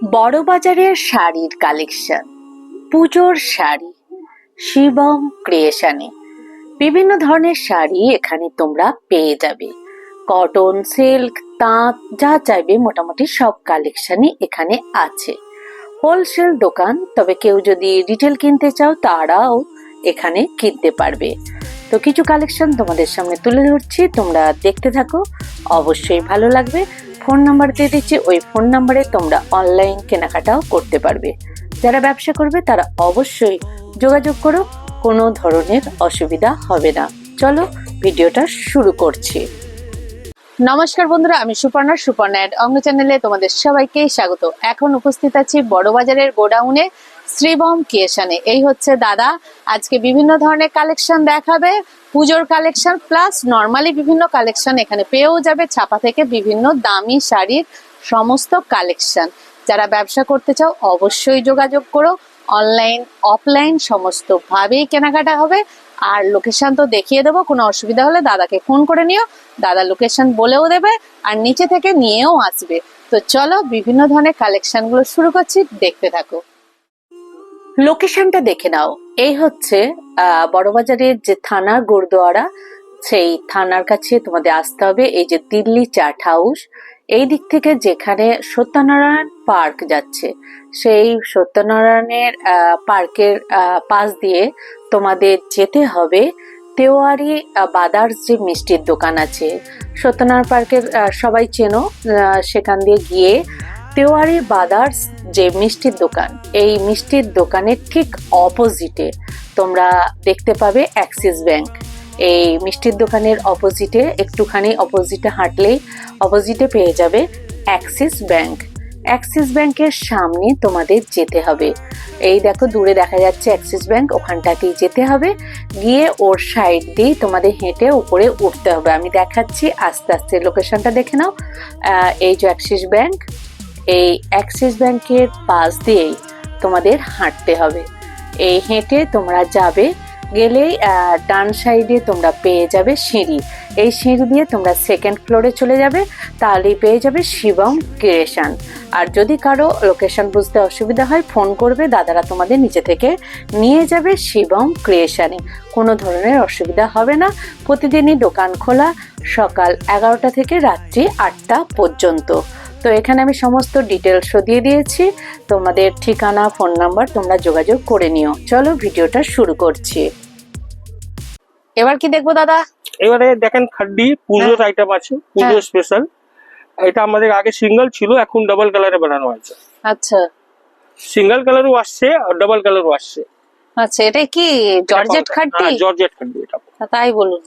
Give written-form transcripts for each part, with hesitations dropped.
বড়বাজারের শাড়ির কালেকশন, পুজোর শাড়ি, শিবম ক্রিয়েশনে বিভিন্ন ধরনের শাড়ি এখানে তোমরা পেয়ে যাবে। কটন, সিল্ক, তাঁত, যা চাইবে মোটামুটি সব কালেকশনই এখানে আছে। হোলসেল দোকান, তবে কেউ যদি রিটেল কিনতে চাও তারাও এখানে কিনতে পারবে। তো কিছু কালেকশন তোমাদের সামনে তুলে ধরছি, তোমরা দেখতে থাকো, অবশ্যই ভালো লাগবে। ফোন নাম্বার দিয়ে দিচ্ছি, ওই ফোন নাম্বারে তোমরা অনলাইন কেনাকাটাও করতে পারবে। যারা ব্যবসা করবে তারা অবশ্যই যোগাযোগ করো, কোনো ধরনের অসুবিধা হবে না। চলো ভিডিওটা শুরু করছি। নমস্কার বন্ধুরা, আমি সুপর্ণা অ্যাড অঙ্গ চ্যানেলে তোমাদের সবাইকে স্বাগত। এখন উপস্থিত আছি বড়বাজারের গোডাউনে শ্রীবম ক্রিয়েশনে। এই হচ্ছে দাদা, আজকে বিভিন্ন ধরনের কালেকশন দেখাবে, পুজোর কালেকশন প্লাস নর্মালি বিভিন্ন কালেকশন এখানে পেয়েও যাবে। ছাপা থেকে বিভিন্ন দামি শাড়ির সমস্ত কালেকশন। যারা ব্যবসা করতে চাও অবশ্যই যোগাযোগ করো, অনলাইন অফলাইন সমস্ত ভাবেই কেনাকাটা হবে। আর লোকেশন তো দেখিয়ে দেবো, কোনো অসুবিধা হলে দাদাকে ফোন করে নিও, দাদা লোকেশন বলেও দেবে আর নিচে থেকে নিয়েও আসবে। তো চলো বিভিন্ন ধরনের কালেকশন গুলো শুরু করছি, দেখতে থাকো। লোকেশনটা দেখে নাও, এই হচ্ছে বড়বাজারের যে থানা গুরুদুয়ারা, সেই থানার কাছে তোমাদের আসতে হবে। এই যে দিল্লি চাট হাউস, এই দিক থেকে যেখানে সত্যনারায়ণ পার্ক যাচ্ছে, সেই সত্যনারায়ণের পার্কের পাশ দিয়ে তোমাদের যেতে হবে তেওয়ারি বাদার্স, যে মিষ্টির দোকান আছে সত্যনারায়ণ পার্কের, সবাই চেনো। সেখান দিয়ে গিয়ে তেওয়ারি বাদার্স যে মিষ্টির দোকান, এই মিষ্টির দোকানের ঠিক অপোজিটে তোমরা দেখতে পাবে অ্যাক্সিস ব্যাংক। এই মিষ্টির দোকানের অপোজিটে, একটুখানি অপোজিটে হাঁটলেই অপোজিটে পেয়ে যাবে অ্যাক্সিস ব্যাংক। অ্যাক্সিস ব্যাংকের সামনে তোমাদের যেতে হবে। এই দেখো দূরে দেখা যাচ্ছে অ্যাক্সিস ব্যাংক, ওখানটাতেই যেতে হবে। গিয়ে ওর সাইড দিয়ে তোমাদের হেঁটে উপরে উঠতে হবে। আমি দেখাচ্ছি আস্তে আস্তে, লোকেশনটা দেখে নাও। এই যে অ্যাক্সিস ব্যাংক, এই অ্যাক্সিস ব্যাংকের পাশ দিয়েই তোমাদের হাঁটতে হবে। এই হেঁটে তোমরা যাবে, গেলেই ডান সাইডে তোমরা পেয়ে যাবে সিঁড়ি। এই সিঁড়ি দিয়ে তোমরা সেকেন্ড ফ্লোরে চলে যাবে, তাহলেই পেয়ে যাবে শিবম ক্রিয়েশন। আর যদি কারো লোকেশন বুঝতে অসুবিধা হয় ফোন করবে, দাদারা তোমাদের নিচে থেকে নিয়ে যাবে শিবম ক্রিয়েশনে। কোনো ধরনের অসুবিধা হবে না। প্রতিদিনই দোকান খোলা, সকাল 11টা থেকে রাত্রি 8টা পর্যন্ত। তো এখানে আমি সমস্ত ডিটেলসও দিয়ে দিয়েছি, তোমাদের ঠিকানা, ফোন নাম্বার তোমরা যোগাযোগ করে নিও। চলো ভিডিওটা শুরু করছি। এবার কি দেখবো দাদা? এবারে দেখেন খাড্ডি পুজোর আইটেম আছে, পুজো স্পেশাল। এটা আমাদের আগে সিঙ্গেল ছিল, এখন ডাবল কালারে বানানো হয়েছে। আচ্ছা, সিঙ্গেল কালারও আসছে আর ডাবল কালারও আসছে। আচ্ছা, এটা কি জর্জেট খাড্ডি? হ্যাঁ, জর্জেট খাড্ডি এটা। তাই বলুন,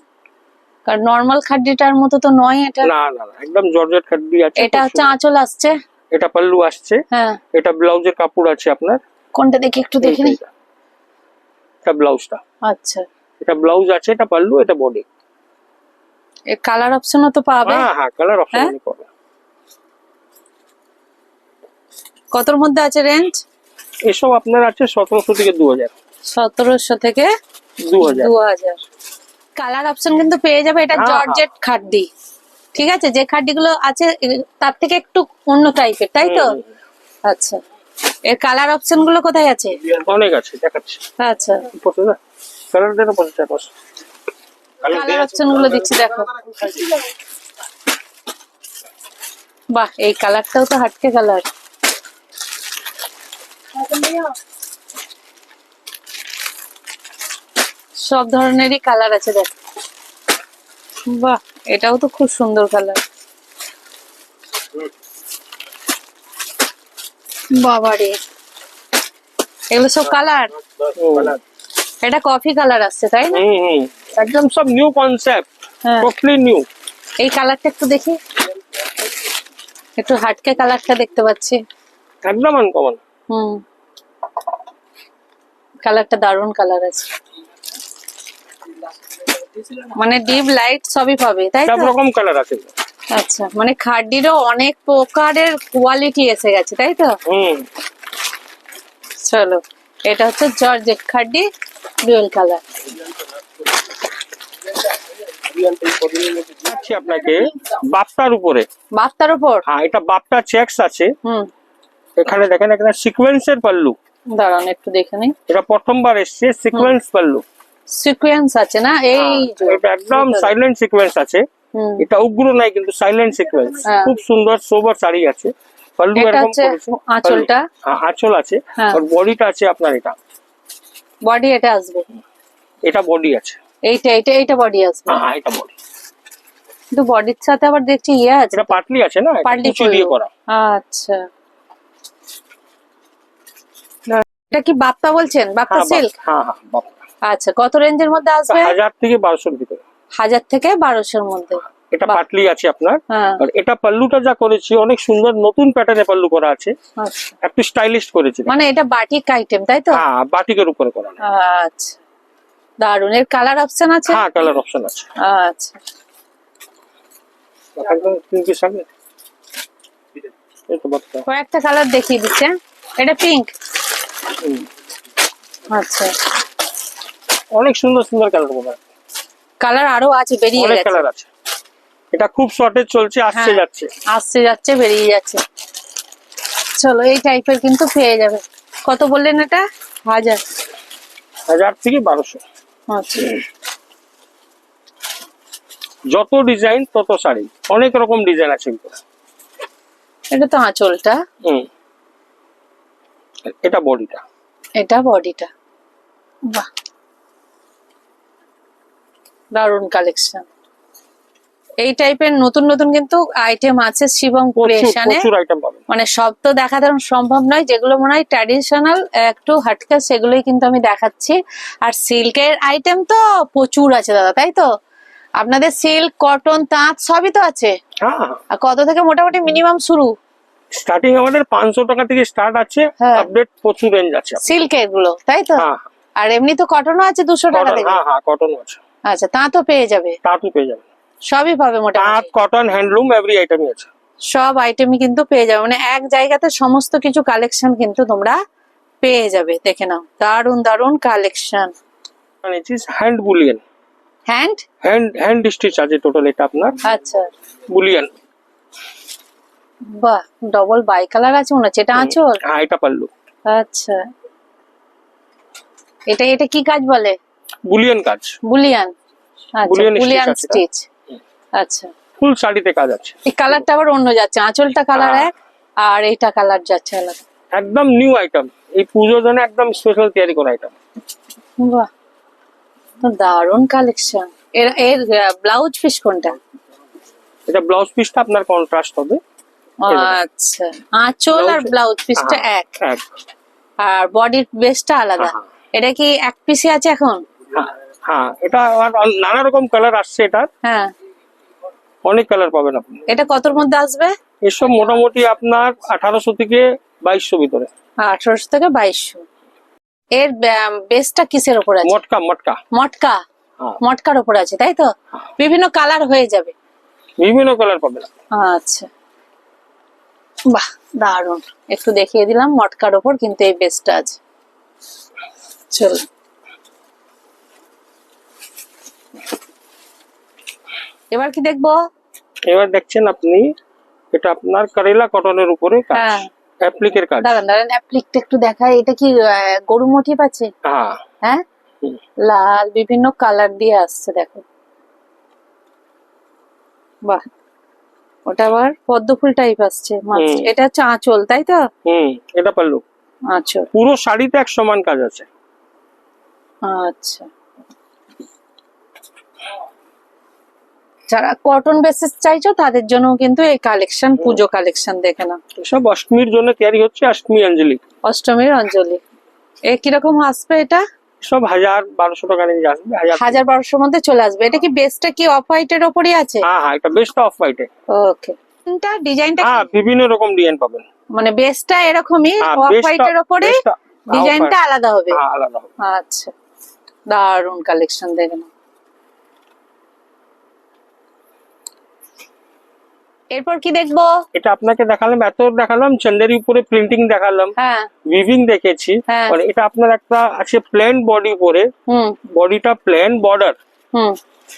কারণ নরমাল খাড্ডিটার মতো তো নয় এটা। না না না, একদম জর্জেট খাড্ডি আছে। এটা হচ্ছে আঁচল আসছে, এটা পাল্লু আসছে। হ্যাঁ, এটা ব্লাউজের কাপড় আছে আপনার। কোনটা দেখি একটু দেখে নি। এটা ব্লাউজটা। আচ্ছা, এটা ব্লাউজ আছে, এটা পাল্লু, এটা বডি। এর কালার অপশনও তো পাবে? হ্যাঁ হ্যাঁ, কালার অপশন পাবে। কতর মধ্যে আছে রেঞ্জ? এসব আপনার আছে 1700 থেকে 2000। 1700 থেকে 2000 কালার অপশন কিন্তু পেয়ে যাবে। এটা জর্জেট খাড্ডি, ঠিক আছে? যে খাড্ডিগুলো আছে তার থেকে একটু অন্য টাইপের, তাই তো? আচ্ছা, এর কালার অপশন গুলো কোথায় আছে? অনেক আছে, দেখাচ্ছি। আচ্ছা, কালার দেনা 50%। কালার অপশন গুলো দিচ্ছি, দেখো। বাহ, এই কালারটাও তো হাটকে কালার। সব ধরনেরই কালার আছে, দেখ। বাহ, এটাও তো খুব সুন্দর কালার। বাবারে, এগুলো সব কালার। এটা কফি কালার আসছে, তাই না? একদম সব নিউ কনসেপ্ট, টোটালি নিউ। এই কালারটা একটু দেখি, একটু হাটকে কালারটা দেখতে পাচ্ছি, একদম আনকমন। কালারটা দারুণ কালার আছে, মানে ডিপ লাইট সবই পাবে, তাই তো? সব রকম কালার আছে। আচ্ছা, মানে খাড্ডিরও অনেক প্রকারের কোয়ালিটি এসে গেছে, তাই তো? চলো, এটা হচ্ছে জর্জেট খাড্ডি, ডুয়েল কালার। আপনাকে বাপ্তার উপরে। বাপ্তার উপর? হ্যাঁ, এটা বাপ্তা চেকস আছে। এখানে দেখেন এখানে সিকোয়েন্সের পাল্লু, দাঁড়ান একটু দেখে নিই। এটা প্রথমবার এসছে সিকোয়েন্স পাল্লু। সিকোয়েন্স আছে না এই যে এটা একদম সাইলেন্ট সিকোয়েন্স আছে, হুম। এটা উগ্র নাই কিন্তু সাইলেন্ট সিকোয়েন্স, হ্যাঁ। খুব সুন্দর সোবার শাড়ি আছে। পাল্লু এটা এরকম হচ্ছে করেছে, আঁচলটা, হ্যাঁ আঁচল আছে, হ্যাঁ। আর বডিটা আছে আপনার এটা, বডি এটা আসবে, এটা বডি আছে, এইটা বডি আসবে। হ্যাঁ এটা বডি। কিন্তু বডির সাথে আবার দেখছি ইয়ে আছে, এটা পাটলি আছে না, এটা পার্লি কুচি দিয়ে করা। আচ্ছা, এটা কি বাপ্পা বলছেন? বাপ্পা হ্যাঁ সিল্ক? হ্যাঁ হ্যাঁ বাবা। আচ্ছা, কত রেঞ্জের মধ্যে আসবে? 1000 থেকে 1200 ভিতরে। 1000 থেকে 1200-র মধ্যে। এটা বাহ। পাটলি আছে আপনার, হ্যাঁ, আর এটা পাল্লুটা যা করেছি অনেক সুন্দর নতুন প্যাটার্নে পাল্লু করা আছে, আচ্ছা। একটু স্টাইলিশ করেছি। মানে এটা বাটিক আইটেম তাই তো? হ্যাঁ বাটিকের উপরে করা। আচ্ছা, দারুন। এর কালার অপশন আছে? হ্যাঁ কালার অপশন আছে। আচ্ছা, একদম পিঙ্কিশ আছে, এই তো বাচ্চা। কয়েকটা কালার দেখিয়ে দিচ্ছে। এটা পিঙ্ক, হুম, আচ্ছা। অনেক সুন্দর সুন্দর কালার পাবেন, কালার আরো আছে, বেরিয়ে অনেক গেছে। কালার আছে। এটা খুব শর্টেজ চলছে, আসছে হ্যাঁ। যাচ্ছে। আসছে যাচ্ছে, বেরিয়ে যাচ্ছে। চলো, এই টাইপের কিন্তু পেয়ে যাবে। কত বললেন এটা? 1000? 1000 থেকে 1200। আচ্ছা, যত ডিজাইন তত শাড়ি, অনেক রকম ডিজাইন আছে কিন্তু। এটা তো আঁচলটা, হুম, এটা বডিটা, এটা বডিটা। বাহ, দারুন কালেকশন। এই টাইপের নতুন নতুন কিন্তু আইটেম আছে শিবম প্রচুর ক্রিয়েশনে। প্রচুর আইটেম পাবেন। মানে সব তো দেখাতে সম্ভব নয়, যেগুলো মনে হয় ট্র্যাডিশনাল একটু হাটকা সেগুলোই কিন্তু আমি দেখাচ্ছি। আর সিল্কের আইটেম তো প্রচুর আছে দাদা, তাই তো? আপনাদের সিল্ক, কটন, তাঁত সবই তো আছে। হ্যাঁ, আর কত থেকে মোটামুটি মিনিমাম শুরু? স্টার্টিং আমাদের 500 টাকা থেকে স্টার্ট আছে, হ্যাঁ। আপডেট প্রচুর রেঞ্জ আছে। সিল্কের গুলো তাই তো? হ্যাঁ আর এমনি তো কটনও আছে 200 টাকা কটন, থেকে। হ্যাঁ হ্যাঁ কটন আছে, আচ্ছা, তাঁতও পেয়ে যাবে, তাঁতও পেয়ে যাবেন। সবই পাবে তাঁত, মোটামুটি। কটন, হ্যান্ডলুম এভরি আইটেমই আছে। সব আইটেমই কিন্তু পেয়ে যাবে, মানে এক জায়গাতে সমস্ত কিছু কালেকশন কিন্তু তোমরা পেয়ে যাবে। দেখে নাও, দারুন দারুন কালেকশন। মানে hand Boolean, hand hand stitch আছে টোটাল এটা আপনার, আচ্ছা, বুলিয়ান। বাহ, ডবল বাই কালার আছে মনে হচ্ছে। এটা আঁচল? হ্যাঁ এটা পাল্লু, আচ্ছা, এটা এটা কি কাজ বলে? বুলিয়ান কাজ, বুলিয়ান। আচ্ছা, বুলিয়ান বুলিয়ান stitch আছে এটা। স্টিচ। আচ্ছা, ফুল শাড়িতে কাজ আছে। এই কালারটা আবার অন্য যাচ্ছে, আঁচলটা কালার হ্যাঁ। এক আর এইটা কালার যাচ্ছে আলাদা। একদম নিউ আইটেম, এই পুজোর জন্য একদম স্পেশাল তৈরি করা আইটেম। বাহ, তো দারুন কালেকশন। এর এর ব্লাউজ পিস কোনটা? এটা ব্লাউজ পিসটা আপনার কন্ট্রাস্ট হবে। আচ্ছা, আঁচল আর ব্লাউজ পিসটা এক, এক। আর বডির বেসটা আলাদা। হ্যাঁ। এটা কি এক পিসে আছে এখন? হ্যাঁ, হ্যাঁ এটা আর নানা রকম কালার আসছে, এটা হ্যাঁ, অনেক কালার পাবেন আপনি। এটা কতর মধ্যে আসবে? এসব মোটামুটি আপনার 1800 থেকে 2200 ভিতরে। 1800 থেকে 2200। এর বেসটা কিসের উপর আছে? মটকা, মটকা। মটকা, হ্যাঁ, মটকার উপর আছে তাই তো? বিভিন্ন কালার হয়ে যাবে। বিভিন্ন কালার পাবেন। আচ্ছা, বাহ, দারুন। একটু দেখিয়ে দিলাম মটকার উপর কিন্তু এই বেসটা আছে। চলো, এবার কি দেখবো? এবার দেখছেন আপনি, এটা আপনার কারেলা কটনের উপরে কাজ, হ্যাঁ। অ্যাপ্লিকের কাজ। দাঁড়ান দাঁড়ান, অ্যাপ্লিকটা একটু দেখায়। এটা কি গরু মোটিভ আছে? হ্যাঁ, হ্যাঁ, হুম। লাল বিভিন্ন কালার দিয়ে আসছে, দেখো। বাহ, ওটা আবার পদ্ম ফুল টাইপ আসছে। এটা হচ্ছে আঁচল তাই তো? এটা পাল্লু। আঁচল, পুরো শাড়িতে এক সমান কাজ আছে। আচ্ছা। যারা কটন বেসিস চাইছো তাদের জন্য কিন্তু এই কালেকশন, পুজো কালেকশন দেখে নাও। এসব অষ্টমীর জন্য তৈরি হচ্ছে, অষ্টমী অঞ্জলি। অষ্টমীর অঞ্জলি। এ কিরকম আসবে এটা? সব 1000-1200 টাকা রেঞ্জ আসবে। 1000-1200 মধ্যে চলে আসবে। এটা কি বেসটা কি অফ হোয়াইটের ওপরই আছে? হ্যাঁ হ্যাঁ এটা বেস্ট অফ হোয়াইটে। ওকে, ডিজাইনটা হ্যাঁ বিভিন্ন রকম ডিজাইন পাবেন। মানে বেসটা এরকমই হ্যাঁ, অফ হোয়াইটের ওপরে, ডিজাইনটা আলাদা হবে। হ্যাঁ আলাদা হবে। আচ্ছা, দারুন কালেকশন দেখে নাও। এরপর কি দেখবো? এটা আপনাকে দেখালাম, এত দেখালাম, চন্দেরি উপরে প্রিন্টিং দেখালাম, হ্যাঁ, উইভিং দেখেছি। হ্যাঁ। মানে এটা আপনার একটা আছে প্লেন বডি উপরে, হুম বডিটা প্লেন, বর্ডার হুম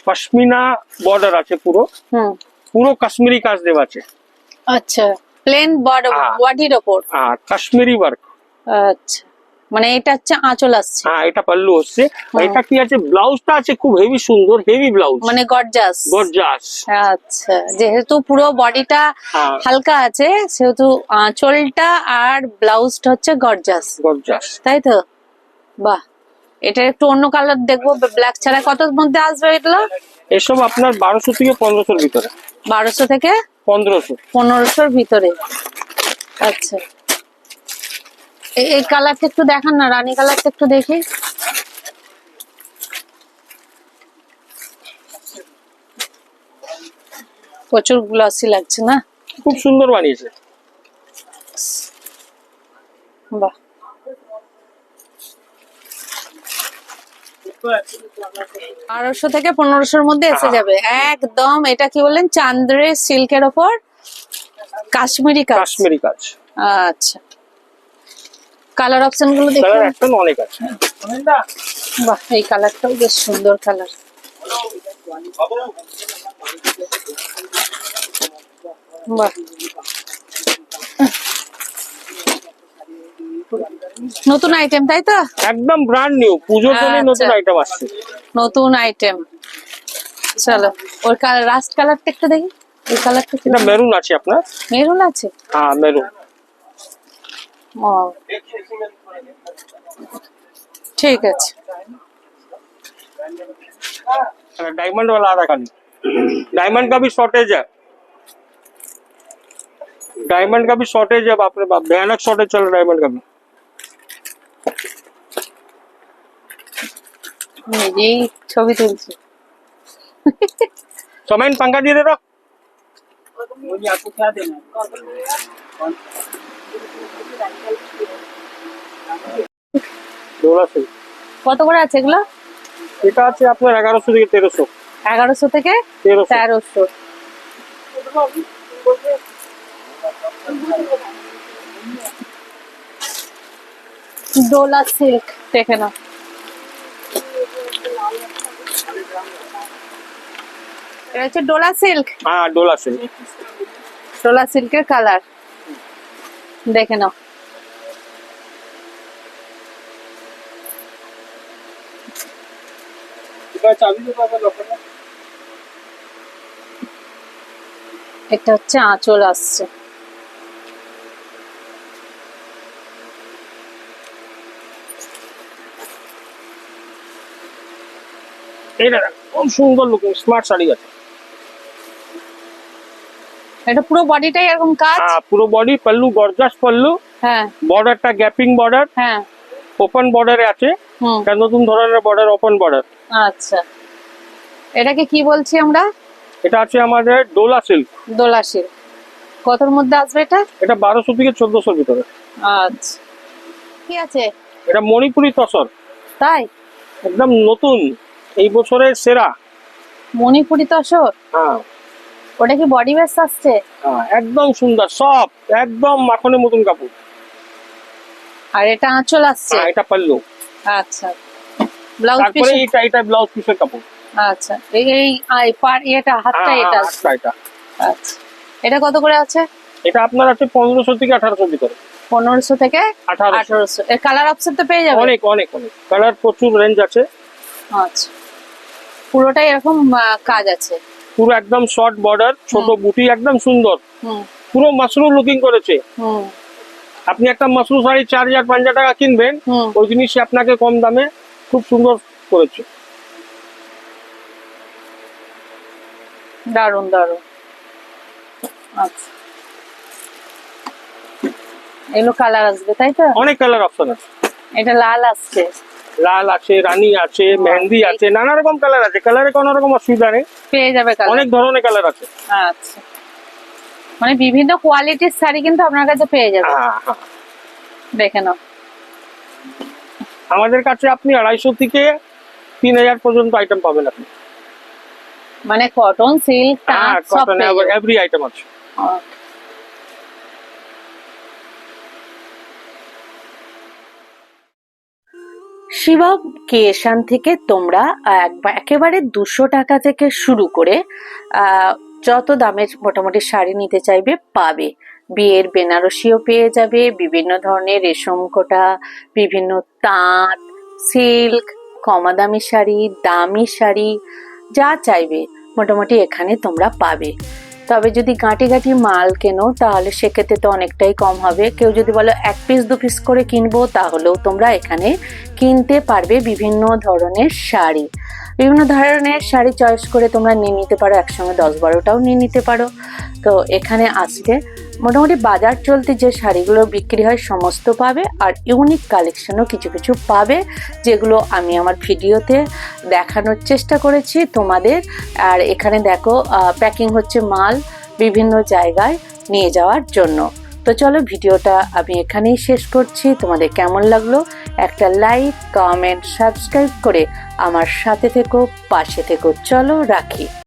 পশমিনা বর্ডার আছে, পুরো হুম, পুরো কাশ্মীরি কাজ দেওয়া আছে। আচ্ছা, প্লেন বডির ওপর। কাশ্মীরি ওয়ার্ক। আচ্ছা, মানে এটা হচ্ছে আঁচল আসছে। হ্যাঁ, এটা পাল্লু হচ্ছে। এটা কি আছে, ব্লাউজটা আছে খুব হেভি সুন্দর, হেভি ব্লাউজ, মানে গর্জাস। গর্জাস। আচ্ছা, যেহেতু পুরো বডিটা হালকা আছে সেহেতু আঁচলটা আর ব্লাউজটা হচ্ছে গর্জাস। গর্জাস, তাই তো? বাহ, এটা একটু অন্য কালার দেখবো, ব্ল্যাক ছাড়া। কতর মধ্যে আসবে এগুলো? এসব আপনার 1200 থেকে 1500 ভিতরে। 1200 থেকে 1500। 1500 ভিতরে। আচ্ছা, এই কালারটা একটু দেখান না, রানী কালারটা একটু দেখি। প্রচুর গ্লসি লাগছে না? খুব সুন্দর বানিয়েছে। বাহ, 1200 থেকে 1500-র মধ্যে এসে যাবে একদম। এটা কি বললেন, চান্দ্রে সিল্কের ওপর কাশ্মীরি কাজ। কাশ্মীরি কাজ। আচ্ছা, কালার অপশন গুলো দেখুন। কালার অপশন অনেক আছে। বাহ, এই কালারটাও বেশ সুন্দর কালার। বাহ, নতুন আইটেম তাই তো? একদম ব্র্যান্ড নিউ, পুজোর জন্য নতুন আইটেম আসছে। নতুন আইটেম। চলো, ওর রাস্ট কালারটা একটু দেখি। এই কালারটা এটা মেরুন আছে আপনার। মেরুন আছে? হ্যাঁ, মেরুন। ও, ঠিক আছে। डायमंड वाला आ रहा खाली। डायमंड का भी शॉर्टेज है, डायमंड का भी शॉर्टेज है। बाप रे बाप, भयानक शॉर्टेज चल रहा है डायमंड का भी। এই ছবি তুলছি। कमेंट पंखा दिए दे दो। मुझे आपको क्या देना ডোলা সিল্ক। কত করে আছে এগুলো? এটা আছে আপনার 1100 থেকে 1300। 1100 থেকে 1300। ডোলা সিল্ক দেখে নাও। এটা হচ্ছে ডোলা সিল্ক। হ্যাঁ, ডোলা সিল্ক। ডোলা সিল্কের কালার দেখে নাও। এটা হচ্ছে আঁচল আসছে। এটা খুব সুন্দর লুকিং স্মার্ট শাড়ি আছে। এটা পুরো বডিটাই এরকম কাজ? হ্যাঁ, পুরো বডি পাল্লু, গর্জাস পাল্লু। হ্যাঁ, বর্ডারটা গ্যাপিং বর্ডার, হ্যাঁ। ওপেন বর্ডারে আছে। এটা নতুন ধরনের বর্ডার, ওপেন বর্ডার। আচ্ছা, এটাকে কি বলছি আমরা? এটা আছে আমাদের ডোলা সিল্ক। ডোলা সিল্ক। কতর মধ্যে আসবে এটা? এটা 1200 থেকে 1400 ভিতরে। আচ্ছা, কি আছে? এটা মণিপুরি তসর, তাই? একদম নতুন, এই বছরের সেরা। মণিপুরি তসর? হ্যাঁ। ওটা কি বডি বেস আসছে? হ্যাঁ, একদম সুন্দর, সফট, একদম মাখনের মতন কাপড়। আর এটা আঁচল আসছে? হ্যাঁ, এটা পাল্লু। আচ্ছা, ব্লাউজ পিস? তারপরে এটা ব্লাউজ পিসের কাপড়। আচ্ছা, এই পার এটা হাতটা এটা? এটা। আচ্ছা, এটা কত করে আছে? এটা আপনার আছে 1500 থেকে 1800 ভিতরে। 1500 থেকে 1800। এর কালার অপশন তো পেয়ে যাবে? অনেক অনেক অনেক কালার, প্রচুর রেঞ্জ আছে। আচ্ছা, পুরোটাই এরকম কাজ আছে? পুরো একদম শর্ট বর্ডার, ছোট বুটি, একদম সুন্দর। পুরো মাশরুম লুকিং করেছে। আপনি একটা মাশরুম শাড়ি 4000-5000 টাকা কিনবেন, ওই জিনিসই আপনাকে কম দামে খুব সুন্দর করেছে। দারুন দারুন। আচ্ছা, এগুলো কালার আসবে তাই তো? অনেক কালার অপশন আছে। এটা লাল আসছে, লাল আছে, রানী আছে, মেহেন্দি আছে, নানা রকম কালার আছে। কালারে কোনো রকম অসুবিধা নেই, পেয়ে যাবে কালার। অনেক ধরনের কালার আছে। আচ্ছা, মানে বিভিন্ন কোয়ালিটির শাড়ি কিন্তু আপনার কাছে পেয়ে যাবে। দেখে নাও। আমাদের কাছে আপনি 250 থেকে 3000 পর্যন্ত আইটেম পাবেন আপনি। মানে কটন, সিল্ক, তাঁত সব পেয়ে যাবেন। এভরি আইটেম আছে। শিবা ক্রিয়েশন থেকে তোমরা একেবারে 200 টাকা থেকে শুরু করে যত দামের মোটামুটি শাড়ি নিতে চাইবে পাবে। বিয়ের বেনারসিও পেয়ে যাবে, বিভিন্ন ধরনের রেশম কোটা, বিভিন্ন তাঁত, সিল্ক, কমা দামি শাড়ি, দামি শাড়ি, যা চাইবে মোটামুটি এখানে তোমরা পাবে। তবে যদি গাঁটি গাঁটি মাল কেনো তাহলে সেক্ষেত্রে তো অনেকটাই কম হবে। কেউ যদি বলো 1 পিস 2 পিস করে কিনবো তাহলেও তোমরা এখানে কিনতে পারবে বিভিন্ন ধরনের শাড়ি। বিভিন্ন ধরনের শাড়ি চয়েস করে তোমরা নিয়ে নিতে পারো, একসঙ্গে 10-12টাও নিয়ে নিতে পারো। তো এখানে আসলে মোটামুটি বাজার চলতে যে শাড়িগুলো বিক্রি হয় সমস্ত পাবে, আর ইউনিক কালেকশনও কিছু কিছু পাবে, যেগুলো আমি আমার ভিডিওতে দেখানোর চেষ্টা করেছি তোমাদের। আর এখানে দেখো প্যাকিং হচ্ছে মাল বিভিন্ন জায়গায় নিয়ে যাওয়ার জন্য। তো চলো ভিডিওটা আমি এখানেই শেষ করছি। তোমাদের কেমন লাগলো একটা লাইক, কমেন্ট, সাবস্ক্রাইব করে আমার সাথে থেকো, পাশে থেকো। চলো রাখি।